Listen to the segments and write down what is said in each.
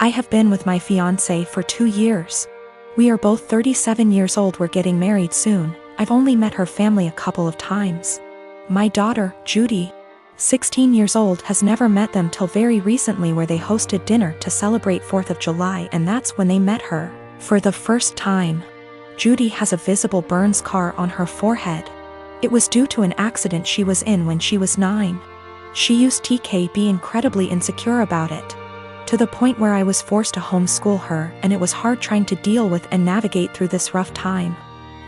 I have been with my fiancé for 2 years. We are both 37 years old. We're getting married soon. I've only met her family a couple of times. My daughter, Judy, 16 years old, has never met them till very recently, where they hosted dinner to celebrate 4th of July, and that's when they met her for the first time. Judy has a visible burn scar on her forehead. It was due to an accident she was in when she was 9. She used to be incredibly insecure about it, to the point where I was forced to homeschool her, and it was hard trying to deal with and navigate through this rough time.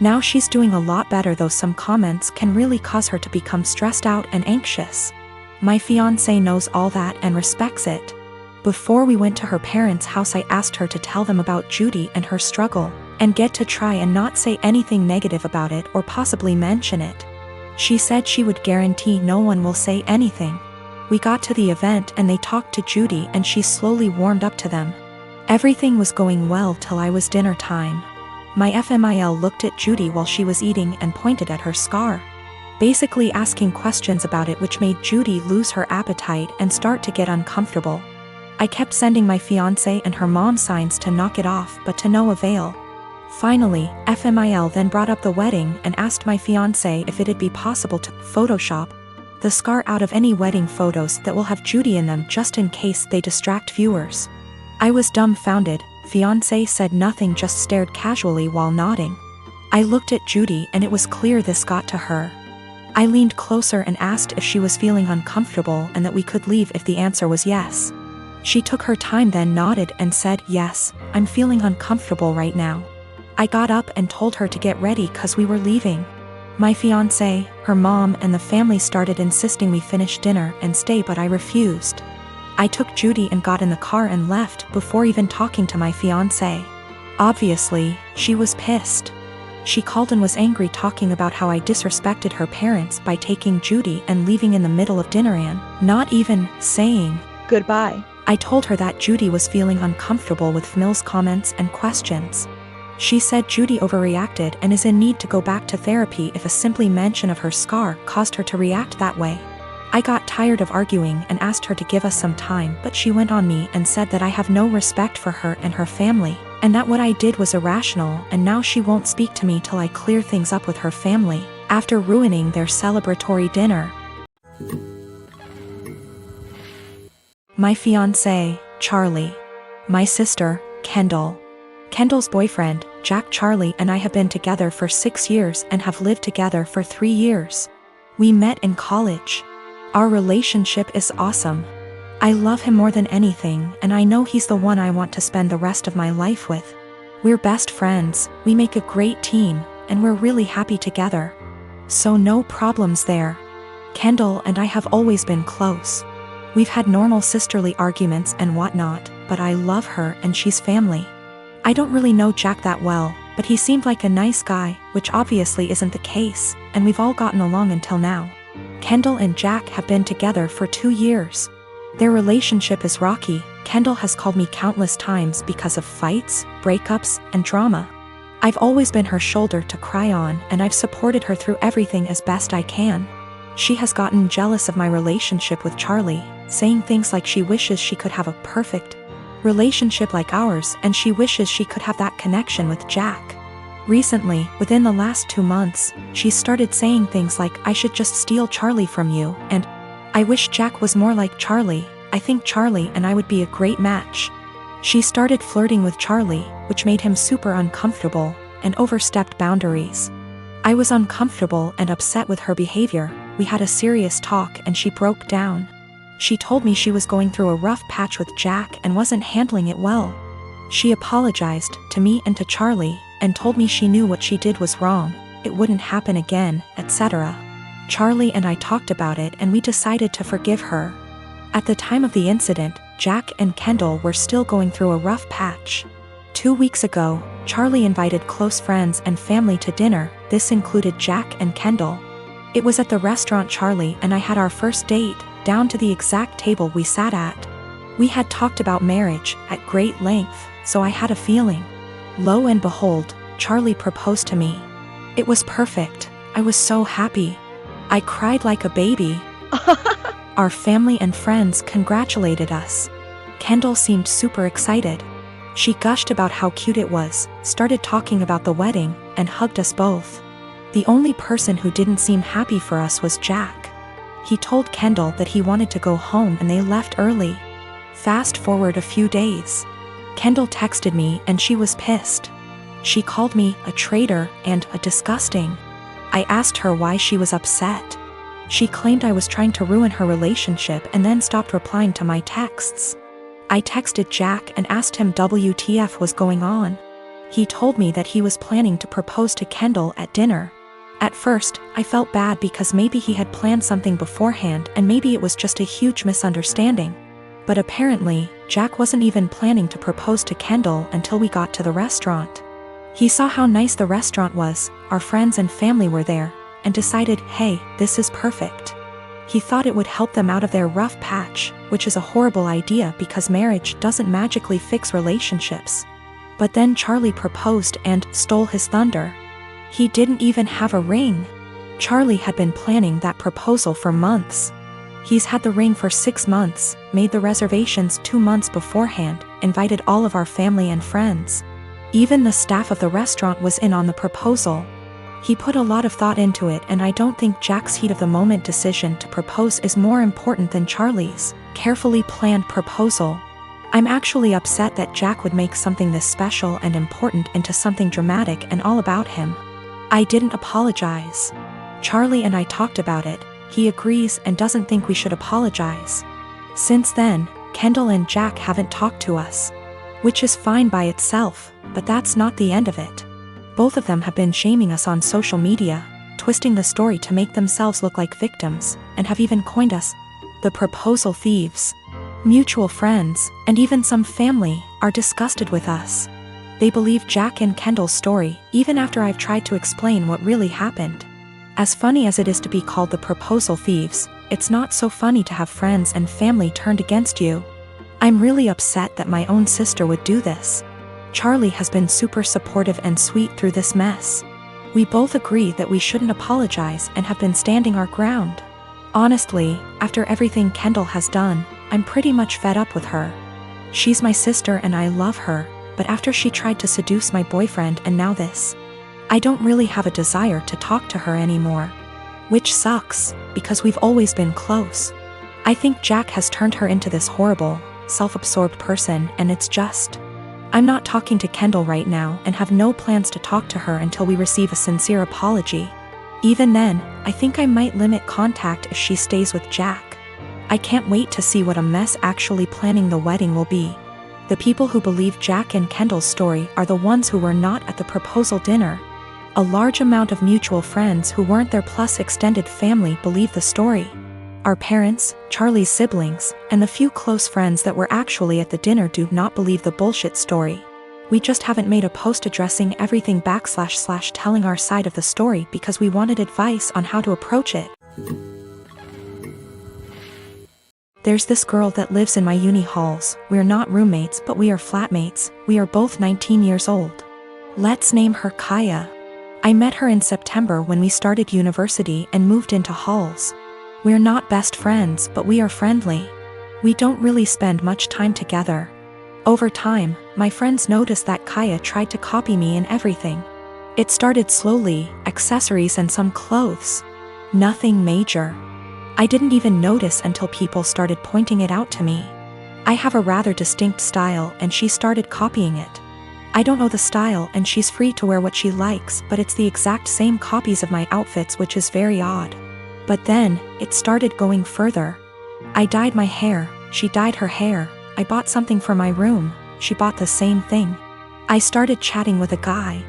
Now she's doing a lot better, though some comments can really cause her to become stressed out and anxious. My fiancé knows all that and respects it. Before we went to her parents' house, I asked her to tell them about Judy and her struggle, and get to try and not say anything negative about it or possibly mention it. She said she would guarantee no one will say anything. We got to the event and they talked to Judy, and she slowly warmed up to them. Everything was going well till I was dinner time. My FMIL looked at Judy while she was eating and pointed at her scar, basically asking questions about it, which made Judy lose her appetite and start to get uncomfortable. I kept sending my fiancé and her mom signs to knock it off, but to no avail. Finally, FMIL then brought up the wedding and asked my fiancé if it'd be possible to Photoshop the scar out of any wedding photos that will have Judy in them, just in case they distract viewers. I was dumbfounded. Fiancé said nothing, just stared casually while nodding. I looked at Judy and it was clear this got to her. I leaned closer and asked if she was feeling uncomfortable and that we could leave if the answer was yes. She took her time, then nodded and said, "Yes, I'm feeling uncomfortable right now." I got up and told her to get ready cause we were leaving. My fiancé, her mom and the family started insisting we finish dinner and stay, but I refused. I took Judy and got in the car and left before even talking to my fiancé. Obviously, she was pissed. She called and was angry, talking about how I disrespected her parents by taking Judy and leaving in the middle of dinner and not even saying goodbye. I told her that Judy was feeling uncomfortable with Mills' comments and questions. She said Judy overreacted and is in need to go back to therapy if a simply mention of her scar caused her to react that way. I got tired of arguing and asked her to give us some time, but she went on me and said that I have no respect for her and her family, and that what I did was irrational, and now she won't speak to me till I clear things up with her family, after ruining their celebratory dinner. My fiancé, Charlie. My sister, Kendall. Kendall's boyfriend, Jack. Charlie and I have been together for 6 years and have lived together for 3 years. We met in college. Our relationship is awesome. I love him more than anything, and I know he's the one I want to spend the rest of my life with. We're best friends, we make a great team, and we're really happy together. So no problems there. Kendall and I have always been close. We've had normal sisterly arguments and whatnot, but I love her and she's family. I don't really know Jack that well, but he seemed like a nice guy, which obviously isn't the case, and we've all gotten along until now. Kendall and Jack have been together for 2 years. Their relationship is rocky. Kendall has called me countless times because of fights, breakups, and drama. I've always been her shoulder to cry on, and I've supported her through everything as best I can. She has gotten jealous of my relationship with Charlie, saying things like she wishes she could have a perfect relationship like ours, and she wishes she could have that connection with Jack. Recently, within the last 2 months, she started saying things like, "I should just steal Charlie from you," and "I wish Jack was more like Charlie. I think Charlie and I would be a great match." She started flirting with Charlie, which made him super uncomfortable, and overstepped boundaries. I was uncomfortable and upset with her behavior. We had a serious talk and she broke down. She told me she was going through a rough patch with Jack and wasn't handling it well. She apologized to me and to Charlie, and told me she knew what she did was wrong, it wouldn't happen again, etc. Charlie and I talked about it and we decided to forgive her. At the time of the incident, Jack and Kendall were still going through a rough patch. 2 weeks ago, Charlie invited close friends and family to dinner. This included Jack and Kendall. It was at the restaurant Charlie and I had our first date, down to the exact table we sat at. We had talked about marriage at great length, so I had a feeling. Lo and behold, Charlie proposed to me. It was perfect. I was so happy. I cried like a baby. Our family and friends congratulated us. Kendall seemed super excited. She gushed about how cute it was, started talking about the wedding, and hugged us both. The only person who didn't seem happy for us was Jack. He told Kendall that he wanted to go home and they left early. Fast forward a few days. Kendall texted me and she was pissed. She called me a traitor and a disgusting. I asked her why she was upset. She claimed I was trying to ruin her relationship and then stopped replying to my texts. I texted Jack and asked him WTF was going on. He told me that he was planning to propose to Kendall at dinner. At first, I felt bad because maybe he had planned something beforehand and maybe it was just a huge misunderstanding. But apparently, Jack wasn't even planning to propose to Kendall until we got to the restaurant. He saw how nice the restaurant was, our friends and family were there, and decided, hey, this is perfect. He thought it would help them out of their rough patch, which is a horrible idea because marriage doesn't magically fix relationships. But then Charlie proposed and stole his thunder. He didn't even have a ring. Charlie had been planning that proposal for months. He's had the ring for 6 months, made the reservations 2 months beforehand, invited all of our family and friends. Even the staff of the restaurant was in on the proposal. He put a lot of thought into it, and I don't think Jack's heat of the moment decision to propose is more important than Charlie's carefully planned proposal. I'm actually upset that Jack would make something this special and important into something dramatic and all about him. I didn't apologize. Charlie and I talked about it. He agrees and doesn't think we should apologize. Since then, Kendall and Jack haven't talked to us. Which is fine by itself, but that's not the end of it. Both of them have been shaming us on social media, twisting the story to make themselves look like victims, and have even coined us the proposal thieves. Mutual friends, and even some family, are disgusted with us. They believe Jack and Kendall's story, even after I've tried to explain what really happened. As funny as it is to be called the proposal thieves, it's not so funny to have friends and family turned against you. I'm really upset that my own sister would do this. Charlie has been super supportive and sweet through this mess. We both agree that we shouldn't apologize and have been standing our ground. Honestly, after everything Kendall has done, I'm pretty much fed up with her. She's my sister and I love her, but after she tried to seduce my boyfriend and now this, I don't really have a desire to talk to her anymore. Which sucks, because we've always been close. I think Jack has turned her into this horrible, self-absorbed person, and it's just... I'm not talking to Kendall right now and have no plans to talk to her until we receive a sincere apology. Even then, I think I might limit contact if she stays with Jack. I can't wait to see what a mess actually planning the wedding will be. The people who believe Jack and Kendall's story are the ones who were not at the proposal dinner. A large amount of mutual friends who weren't there plus extended family believe the story. Our parents, Charlie's siblings, and the few close friends that were actually at the dinner do not believe the bullshit story. We just haven't made a post addressing everything / telling our side of the story because we wanted advice on how to approach it. There's this girl that lives in my uni halls. We're not roommates, but we are flatmates. We are both 19 years old. Let's name her Kaya. I met her in September when we started university and moved into halls. We're not best friends, but we are friendly. We don't really spend much time together. Over time, my friends noticed that Kaya tried to copy me in everything. It started slowly, accessories and some clothes. Nothing major. I didn't even notice until people started pointing it out to me. I have a rather distinct style and she started copying it. I don't know the style and she's free to wear what she likes, but it's the exact same copies of my outfits, which is very odd. But then, it started going further. I dyed my hair, she dyed her hair. I bought something for my room, she bought the same thing. I started chatting with a guy.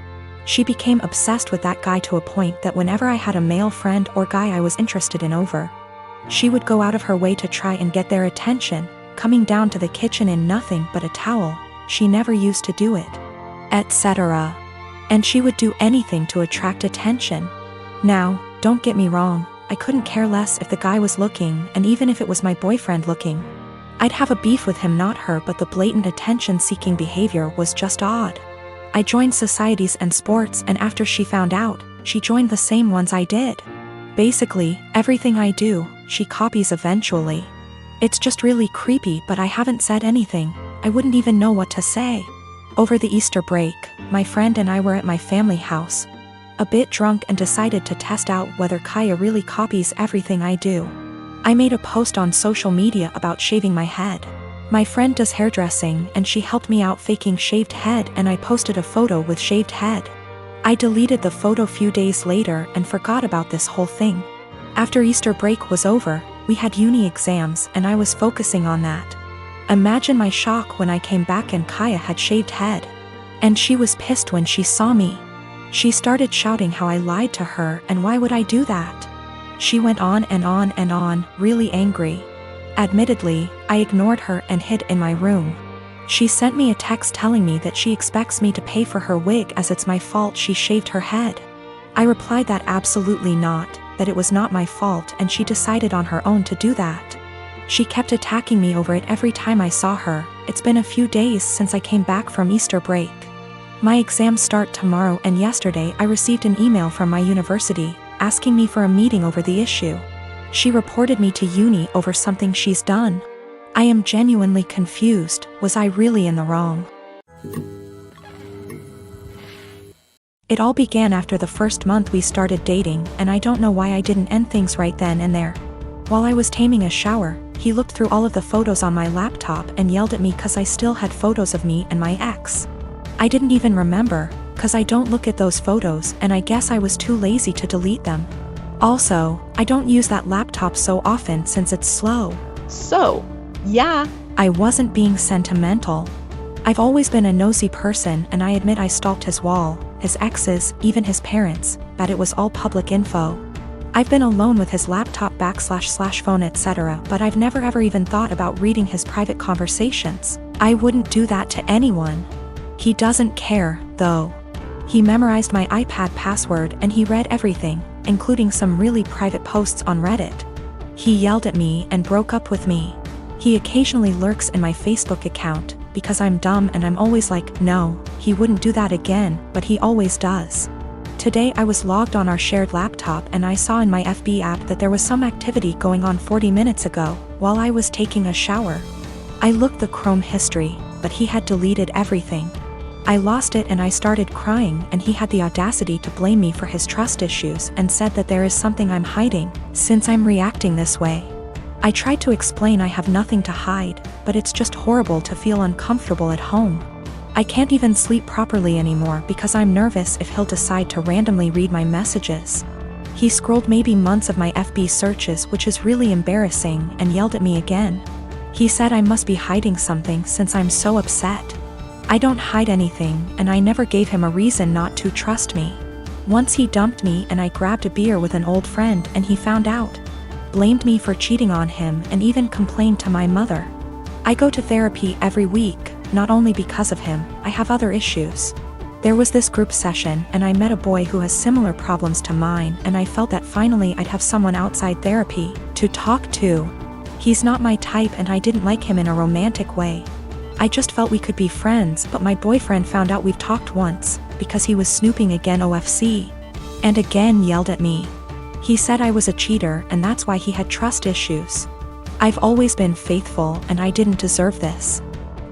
She became obsessed with that guy to a point that whenever I had a male friend or guy I was interested in over, she would go out of her way to try and get their attention, coming down to the kitchen in nothing but a towel. She never used to do it, etc. And she would do anything to attract attention. Now, don't get me wrong, I couldn't care less if the guy was looking, and even if it was my boyfriend looking. I'd have a beef with him, not her, but the blatant attention-seeking behavior was just odd. I joined societies and sports, and after she found out, she joined the same ones I did. Basically, everything I do, she copies eventually. It's just really creepy, but I haven't said anything. I wouldn't even know what to say. Over the Easter break, my friend and I were at my family house, a bit drunk, and decided to test out whether Kaya really copies everything I do. I made a post on social media about shaving my head. My friend does hairdressing and she helped me out faking shaved head, and I posted a photo with shaved head. I deleted the photo few days later and forgot about this whole thing. After Easter break was over, we had uni exams and I was focusing on that. Imagine my shock when I came back and Kaya had shaved head. And she was pissed when she saw me. She started shouting how I lied to her and why would I do that. She went on and on and on, really angry. Admittedly, I ignored her and hid in my room. She sent me a text telling me that she expects me to pay for her wig as it's my fault she shaved her head. I replied that absolutely not, that it was not my fault and she decided on her own to do that. She kept attacking me over it every time I saw her. It's been a few days since I came back from Easter break. My exams start tomorrow, and yesterday I received an email from my university asking me for a meeting over the issue. She reported me to uni over something she's done. I am genuinely confused. Was I really in the wrong? It all began after the first month we started dating, and I don't know why I didn't end things right then and there. While I was taking a shower, he looked through all of the photos on my laptop and yelled at me cause I still had photos of me and my ex. I didn't even remember, cause I don't look at those photos and I guess I was too lazy to delete them. Also, I don't use that laptop so often since it's slow. So, yeah. I wasn't being sentimental. I've always been a nosy person and I admit I stalked his wall, his exes, even his parents, but it was all public info. I've been alone with his laptop / phone etc., but I've never ever even thought about reading his private conversations. I wouldn't do that to anyone. He doesn't care, though. He memorized my iPad password and he read everything, including some really private posts on Reddit. He yelled at me and broke up with me. He occasionally lurks in my Facebook account, because I'm dumb and I'm always like, no, he wouldn't do that again, but he always does. Today I was logged on our shared laptop and I saw in my FB app that there was some activity going on 40 minutes ago, while I was taking a shower. I looked the Chrome history, but he had deleted everything. I lost it and I started crying, and he had the audacity to blame me for his trust issues and said that there is something I'm hiding, since I'm reacting this way. I tried to explain I have nothing to hide, but it's just horrible to feel uncomfortable at home. I can't even sleep properly anymore because I'm nervous if he'll decide to randomly read my messages. He scrolled maybe months of my FB searches, which is really embarrassing, and yelled at me again. He said I must be hiding something since I'm so upset. I don't hide anything, and I never gave him a reason not to trust me. Once he dumped me and I grabbed a beer with an old friend and he found out. Blamed me for cheating on him and even complained to my mother. I go to therapy every week, not only because of him, I have other issues. There was this group session and I met a boy who has similar problems to mine, and I felt that finally I'd have someone outside therapy to talk to. He's not my type and I didn't like him in a romantic way. I just felt we could be friends, but my boyfriend found out we've talked once, because he was snooping again OFC. And again yelled at me. He said I was a cheater and that's why he had trust issues. I've always been faithful and I didn't deserve this.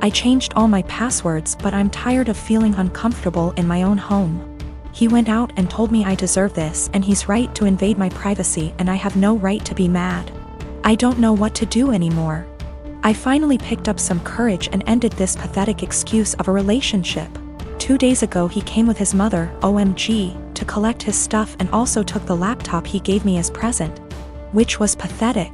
I changed all my passwords, but I'm tired of feeling uncomfortable in my own home. He went out and told me I deserve this, and he's right to invade my privacy and I have no right to be mad. I don't know what to do anymore. I finally picked up some courage and ended this pathetic excuse of a relationship. 2 days ago he came with his mother, OMG, to collect his stuff and also took the laptop he gave me as present. Which was pathetic.